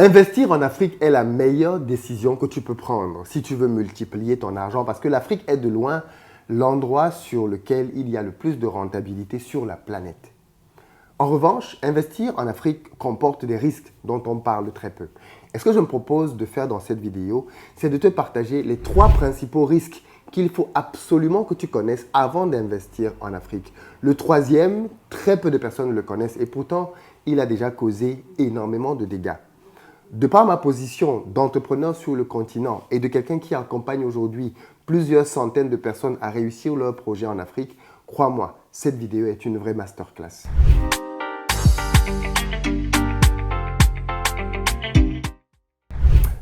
Investir en Afrique est la meilleure décision que tu peux prendre si tu veux multiplier ton argent parce que l'Afrique est de loin l'endroit sur lequel il y a le plus de rentabilité sur la planète. En revanche, investir en Afrique comporte des risques dont on parle très peu. Et ce que je me propose de faire dans cette vidéo, c'est de te partager les 3 principaux risques qu'il faut absolument que tu connaisses avant d'investir en Afrique. Le troisième, très peu de personnes le connaissent et pourtant, il a déjà causé énormément de dégâts. De par ma position d'entrepreneur sur le continent et de quelqu'un qui accompagne aujourd'hui plusieurs centaines de personnes à réussir leur projet en Afrique, crois-moi, cette vidéo est une vraie masterclass.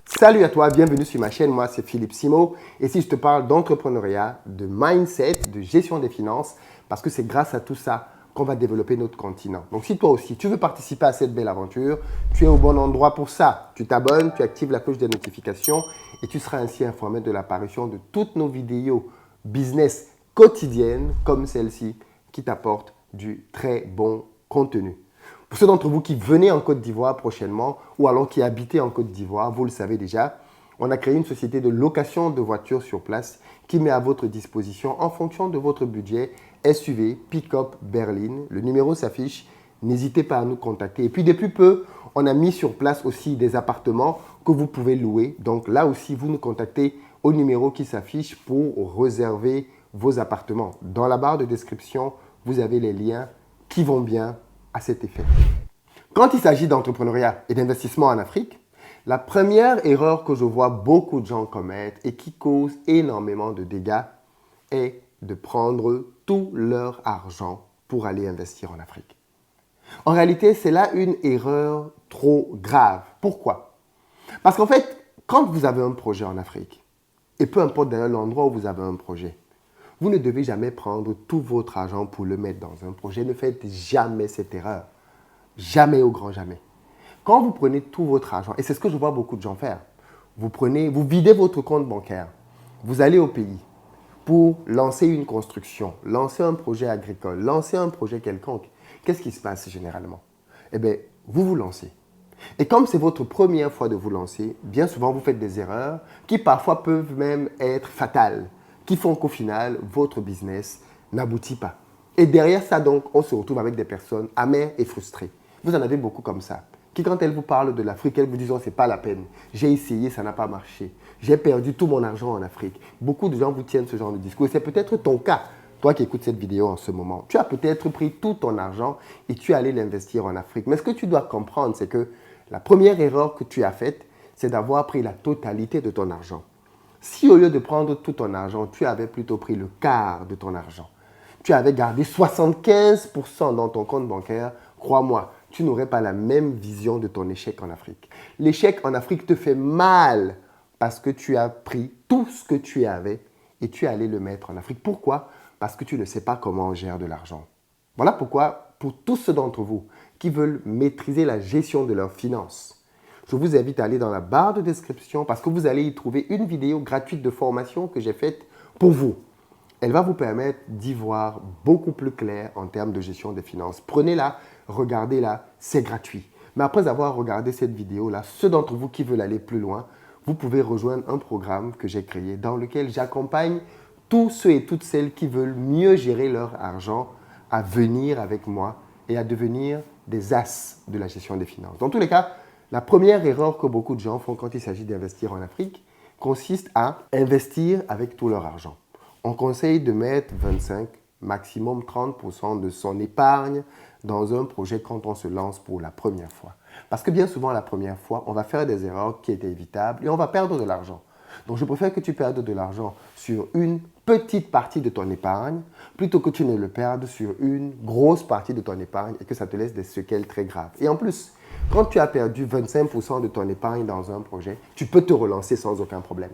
Salut à toi, bienvenue sur ma chaîne, moi c'est Philippe Simo et si je te parle d'entrepreneuriat, de mindset, de gestion des finances, parce que c'est grâce à tout ça qu'on va développer notre continent. Donc si toi aussi tu veux participer à cette belle aventure, tu es au bon endroit pour ça. Tu t'abonnes, tu actives la cloche des notifications et tu seras ainsi informé de l'apparition de toutes nos vidéos business quotidiennes comme celle-ci qui t'apportent du très bon contenu. Pour ceux d'entre vous qui venaient en Côte d'Ivoire prochainement ou alors qui habitaient en Côte d'Ivoire, vous le savez déjà, on a créé une société de location de voitures sur place qui met à votre disposition en fonction de votre budget SUV, pick-up, berline. Le numéro s'affiche, n'hésitez pas à nous contacter. Et puis depuis peu, on a mis sur place aussi des appartements que vous pouvez louer. Donc là aussi, vous nous contactez au numéro qui s'affiche pour réserver vos appartements. Dans la barre de description, vous avez les liens qui vont bien à cet effet. Quand il s'agit d'entrepreneuriat et d'investissement en Afrique, la première erreur que je vois beaucoup de gens commettre et qui cause énormément de dégâts est de prendre tout leur argent pour aller investir en Afrique. En réalité, c'est là une erreur trop grave. Pourquoi? Parce qu'en fait, quand vous avez un projet en Afrique, et peu importe d'ailleurs l'endroit où vous avez un projet, vous ne devez jamais prendre tout votre argent pour le mettre dans un projet. Ne faites jamais cette erreur. Jamais au grand jamais. Quand vous prenez tout votre argent, et c'est ce que je vois beaucoup de gens faire, vous videz votre compte bancaire, vous allez au pays pour lancer une construction, lancer un projet agricole, lancer un projet quelconque. Qu'est-ce qui se passe généralement? Eh bien, vous vous lancez. Et comme c'est votre première fois de vous lancer, bien souvent vous faites des erreurs qui parfois peuvent même être fatales, qui font qu'au final, votre business n'aboutit pas. Et derrière ça, donc, on se retrouve avec des personnes amères et frustrées. Vous en avez beaucoup comme ça, qui quand elles vous parlent de l'Afrique, elles vous disent « oh, c'est pas la peine, j'ai essayé, ça n'a pas marché, j'ai perdu tout mon argent en Afrique ». Beaucoup de gens vous tiennent ce genre de discours. Et c'est peut-être ton cas, toi qui écoutes cette vidéo en ce moment. Tu as peut-être pris tout ton argent et tu es allé l'investir en Afrique. Mais ce que tu dois comprendre, c'est que la première erreur que tu as faite, c'est d'avoir pris la totalité de ton argent. Si au lieu de prendre tout ton argent, tu avais plutôt pris le quart de ton argent, tu avais gardé 75% dans ton compte bancaire, crois-moi, tu n'aurais pas la même vision de ton échec en Afrique. L'échec en Afrique te fait mal parce que tu as pris tout ce que tu avais et tu es allé le mettre en Afrique. Pourquoi? Parce que tu ne sais pas comment on gère de l'argent. Voilà pourquoi, pour tous ceux d'entre vous qui veulent maîtriser la gestion de leurs finances, je vous invite à aller dans la barre de description parce que vous allez y trouver une vidéo gratuite de formation que j'ai faite pour vous. Elle va vous permettre d'y voir beaucoup plus clair en termes de gestion des finances. Prenez-la, regardez-la, c'est gratuit. Mais après avoir regardé cette vidéo-là, ceux d'entre vous qui veulent aller plus loin, vous pouvez rejoindre un programme que j'ai créé dans lequel j'accompagne tous ceux et toutes celles qui veulent mieux gérer leur argent à venir avec moi et à devenir des as de la gestion des finances. Dans tous les cas, la première erreur que beaucoup de gens font quand il s'agit d'investir en Afrique consiste à investir avec tout leur argent. On conseille de mettre 25, maximum 30% de son épargne dans un projet quand on se lance pour la première fois. Parce que bien souvent, la première fois, on va faire des erreurs qui étaient évitables et on va perdre de l'argent. Donc, je préfère que tu perdes de l'argent sur une petite partie de ton épargne plutôt que tu ne le perdes sur une grosse partie de ton épargne et que ça te laisse des séquelles très graves. Et en plus, quand tu as perdu 25% de ton épargne dans un projet, tu peux te relancer sans aucun problème.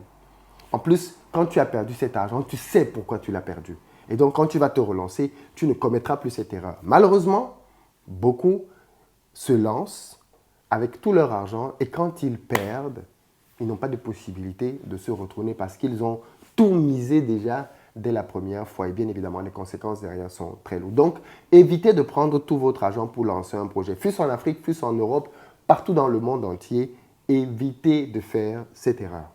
En plus, quand tu as perdu cet argent, tu sais pourquoi tu l'as perdu. Et donc, quand tu vas te relancer, tu ne commettras plus cette erreur. Malheureusement, beaucoup se lancent avec tout leur argent et quand ils perdent, ils n'ont pas de possibilité de se retourner parce qu'ils ont tout misé déjà dès la première fois. Et bien évidemment, les conséquences derrière sont très lourdes. Donc, évitez de prendre tout votre argent pour lancer un projet, fût-ce en Afrique, fût-ce en Europe, partout dans le monde entier. Évitez de faire cette erreur.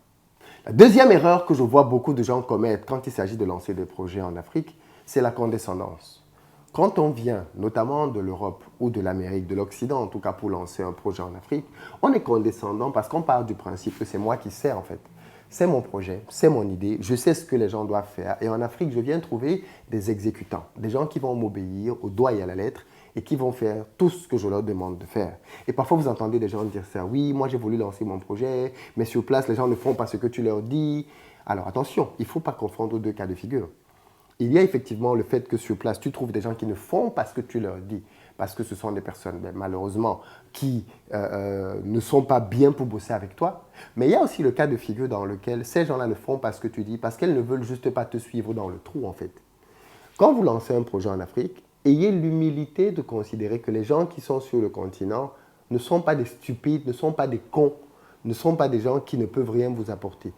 La deuxième erreur que je vois beaucoup de gens commettre quand il s'agit de lancer des projets en Afrique, c'est la condescendance. Quand on vient, notamment de l'Europe ou de l'Amérique, de l'Occident en tout cas, pour lancer un projet en Afrique, on est condescendant parce qu'on part du principe que c'est moi qui sais en fait. C'est mon projet, c'est mon idée, je sais ce que les gens doivent faire. Et en Afrique, je viens trouver des exécutants, des gens qui vont m'obéir au doigt et à la lettre et qui vont faire tout ce que je leur demande de faire. Et parfois, vous entendez des gens dire ça, oui, moi j'ai voulu lancer mon projet, mais sur place, les gens ne font pas ce que tu leur dis. Alors attention, il ne faut pas confondre deux cas de figure. Il y a effectivement le fait que sur place, tu trouves des gens qui ne font pas ce que tu leur dis, parce que ce sont des personnes, malheureusement, qui ne sont pas bien pour bosser avec toi. Mais il y a aussi le cas de figure dans lequel ces gens-là ne font pas ce que tu dis, parce qu'elles ne veulent juste pas te suivre dans le trou, en fait. Quand vous lancez un projet en Afrique, ayez l'humilité de considérer que les gens qui sont sur le continent ne sont pas des stupides, ne sont pas des cons, ne sont pas des gens qui ne peuvent rien vous apporter.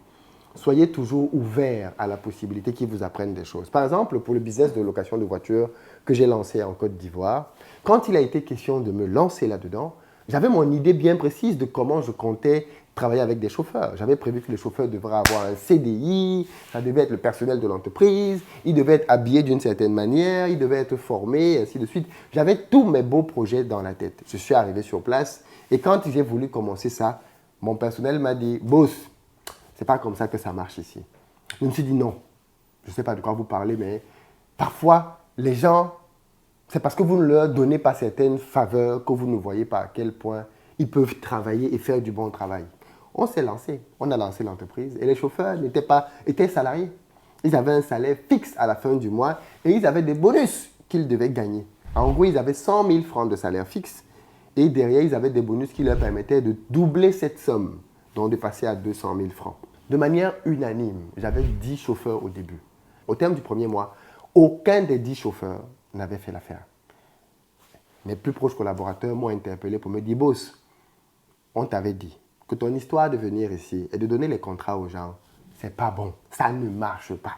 Soyez toujours ouvert à la possibilité qu'ils vous apprennent des choses. Par exemple, pour le business de location de voitures que j'ai lancé en Côte d'Ivoire, quand il a été question de me lancer là-dedans, j'avais mon idée bien précise de comment je comptais travailler avec des chauffeurs. J'avais prévu que les chauffeurs devraient avoir un CDI, ça devait être le personnel de l'entreprise, ils devaient être habillés d'une certaine manière, ils devaient être formés, ainsi de suite. J'avais tous mes beaux projets dans la tête. Je suis arrivé sur place et quand j'ai voulu commencer ça, mon personnel m'a dit « Boss, c'est pas comme ça que ça marche ici. » Je me suis dit non. Je ne sais pas de quoi vous parlez, mais parfois, les gens, c'est parce que vous ne leur donnez pas certaines faveurs que vous ne voyez pas à quel point ils peuvent travailler et faire du bon travail. On s'est lancé, on a lancé l'entreprise et les chauffeurs étaient salariés. Ils avaient un salaire fixe à la fin du mois et ils avaient des bonus qu'ils devaient gagner. En gros, ils avaient 100 000 francs de salaire fixe et derrière, ils avaient des bonus qui leur permettaient de doubler cette somme, donc de passer à 200 000 francs. De manière unanime, j'avais 10 chauffeurs au début. Au terme du premier mois, aucun des 10 chauffeurs n'avait fait l'affaire. Mes plus proches collaborateurs m'ont interpellé pour me dire « Boss, on t'avait dit que ton histoire de venir ici et de donner les contrats aux gens, c'est pas bon, ça ne marche pas.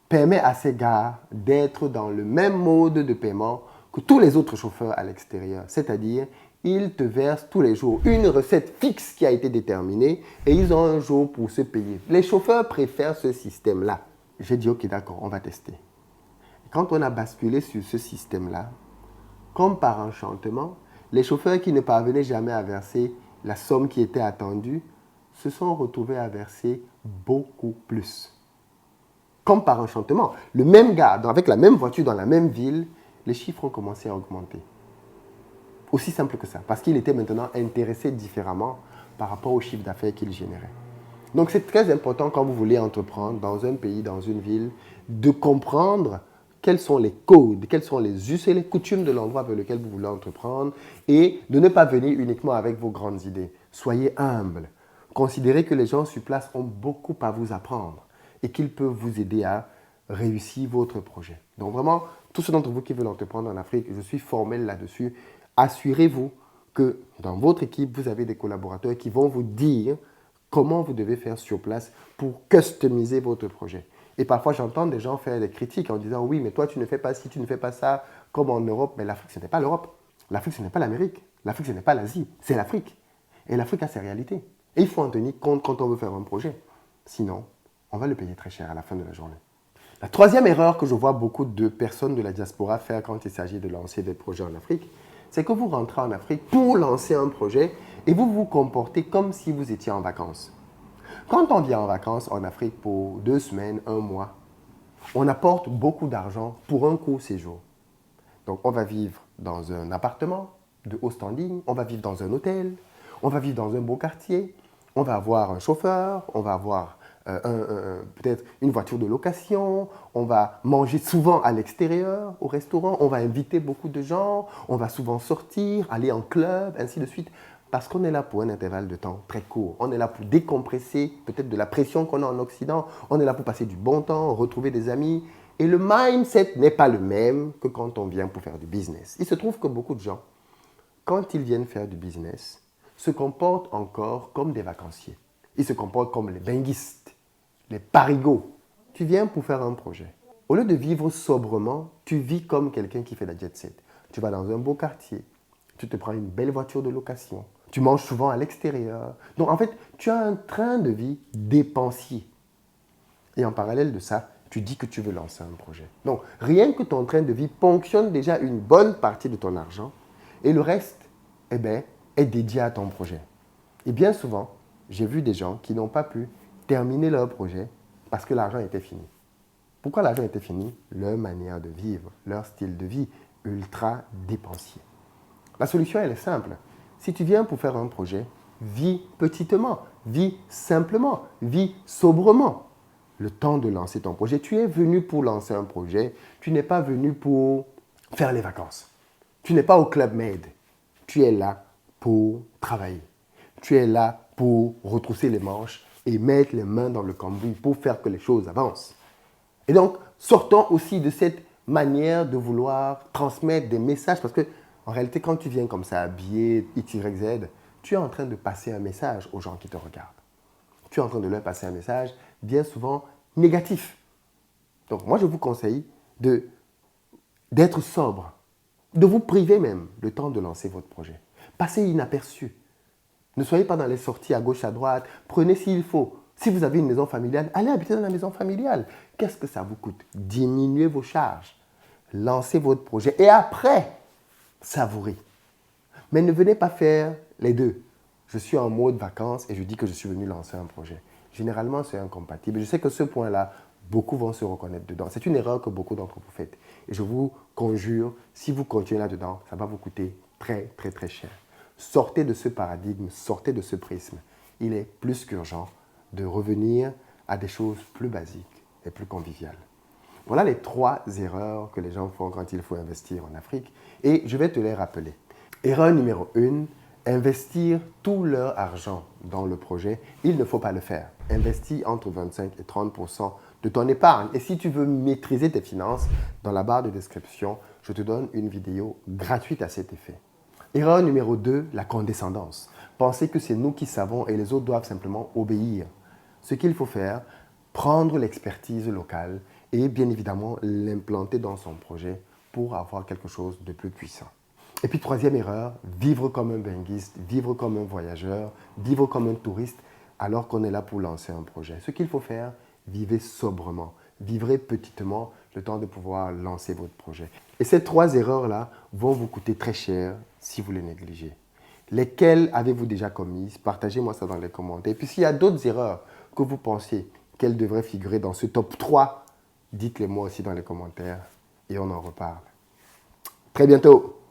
Permets à ces gars d'être dans le même mode de paiement que tous les autres chauffeurs à l'extérieur, c'est-à-dire ils te versent tous les jours une recette fixe qui a été déterminée et ils ont un jour pour se payer. Les chauffeurs préfèrent ce système-là. » J'ai dit « Ok, d'accord, on va tester. » Quand on a basculé sur ce système-là, comme par enchantement, les chauffeurs qui ne parvenaient jamais à verser la somme qui était attendue se sont retrouvés à verser beaucoup plus. Comme par enchantement, le même gars, avec la même voiture dans la même ville, les chiffres ont commencé à augmenter. Aussi simple que ça, parce qu'il était maintenant intéressé différemment par rapport au chiffre d'affaires qu'il générait. Donc c'est très important quand vous voulez entreprendre dans un pays, dans une ville, de comprendre quels sont les codes, quels sont les us et les coutumes de l'endroit vers lequel vous voulez entreprendre et de ne pas venir uniquement avec vos grandes idées. Soyez humble. Considérez que les gens sur place ont beaucoup à vous apprendre et qu'ils peuvent vous aider à réussir votre projet. Donc vraiment, tous ceux d'entre vous qui veulent entreprendre en Afrique, je suis formel là-dessus. Assurez-vous que dans votre équipe, vous avez des collaborateurs qui vont vous dire comment vous devez faire sur place pour customiser votre projet. Et parfois, j'entends des gens faire des critiques en disant « Oui, mais toi, tu ne fais pas ci, tu ne fais pas ça, comme en Europe. » Mais l'Afrique, ce n'est pas l'Europe. L'Afrique, ce n'est pas l'Amérique. L'Afrique, ce n'est pas l'Asie. C'est l'Afrique. Et l'Afrique a ses réalités. Et il faut en tenir compte quand on veut faire un projet. Sinon, on va le payer très cher à la fin de la journée. La troisième erreur que je vois beaucoup de personnes de la diaspora faire quand il s'agit de lancer des projets en Afrique, c'est que vous rentrez en Afrique pour lancer un projet et vous vous comportez comme si vous étiez en vacances. Quand on vient en vacances en Afrique pour 2 semaines, 1 mois, on apporte beaucoup d'argent pour un court séjour. Donc, on va vivre dans un appartement de haut standing, on va vivre dans un hôtel, on va vivre dans un beau quartier, on va avoir un chauffeur, on va avoir peut-être une voiture de location, on va manger souvent à l'extérieur, au restaurant, on va inviter beaucoup de gens, on va souvent sortir, aller en club, ainsi de suite. Parce qu'on est là pour un intervalle de temps très court. On est là pour décompresser peut-être de la pression qu'on a en Occident. On est là pour passer du bon temps, retrouver des amis. Et le mindset n'est pas le même que quand on vient pour faire du business. Il se trouve que beaucoup de gens, quand ils viennent faire du business, se comportent encore comme des vacanciers. Ils se comportent comme les benguistes, les parigots. Tu viens pour faire un projet. Au lieu de vivre sobrement, tu vis comme quelqu'un qui fait la jet set. Tu vas dans un beau quartier, tu te prends une belle voiture de location, Tu manges souvent à l'extérieur. Donc en fait, tu as un train de vie dépensier. Et en parallèle de ça, tu dis que tu veux lancer un projet. Donc rien que ton train de vie ponctionne déjà une bonne partie de ton argent et le reste, eh ben, est dédié à ton projet. Et bien souvent, j'ai vu des gens qui n'ont pas pu terminer leur projet parce que l'argent était fini. Pourquoi l'argent était fini? Leur manière de vivre, leur style de vie ultra dépensier. La solution, elle est simple. Si tu viens pour faire un projet, vis petitement, vis simplement, vis sobrement. Le temps de lancer ton projet, tu es venu pour lancer un projet, tu n'es pas venu pour faire les vacances. Tu n'es pas au Club Med. Tu es là pour travailler. Tu es là pour retrousser les manches et mettre les mains dans le cambouis pour faire que les choses avancent. Et donc, sortons aussi de cette manière de vouloir transmettre des messages parce que, en réalité, quand tu viens comme ça, habillé XYZ, tu es en train de passer un message aux gens qui te regardent. Tu es en train de leur passer un message bien souvent négatif. Donc, moi, je vous conseille d'être sobre, de vous priver même le temps de lancer votre projet. Passez inaperçu. Ne soyez pas dans les sorties à gauche, à droite. Prenez s'il faut. Si vous avez une maison familiale, allez habiter dans la maison familiale. Qu'est-ce que ça vous coûte? Diminuez vos charges. Lancez votre projet et après, savourez. Mais ne venez pas faire les deux. Je suis en mode vacances et je dis que je suis venu lancer un projet. Généralement, c'est incompatible. Je sais que ce point-là, beaucoup vont se reconnaître dedans. C'est une erreur que beaucoup d'entre vous faites. Et je vous conjure, si vous continuez là-dedans, ça va vous coûter très, très, très cher. Sortez de ce paradigme, sortez de ce prisme. Il est plus qu'urgent de revenir à des choses plus basiques et plus conviviales. Voilà les 3 erreurs que les gens font quand il faut investir en Afrique et je vais te les rappeler. Erreur numéro 1, investir tout leur argent dans le projet. Il ne faut pas le faire. Investis entre 25 et 30% de ton épargne. Et si tu veux maîtriser tes finances, dans la barre de description, je te donne une vidéo gratuite à cet effet. Erreur numéro 2, la condescendance. Penser que c'est nous qui savons et les autres doivent simplement obéir. Ce qu'il faut faire, prendre l'expertise locale et bien évidemment l'implanter dans son projet pour avoir quelque chose de plus puissant. Et puis troisième erreur, vivre comme un benguiste, vivre comme un voyageur, vivre comme un touriste alors qu'on est là pour lancer un projet. Ce qu'il faut faire, vivez sobrement, vivrez petitement le temps de pouvoir lancer votre projet. Et ces 3 erreurs-là vont vous coûter très cher si vous les négligez. Lesquelles avez-vous déjà commises? Partagez-moi ça dans les commentaires. Et puis s'il y a d'autres erreurs que vous pensez qu'elles devraient figurer dans ce top 3, dites-les moi aussi dans les commentaires et on en reparle. Très bientôt!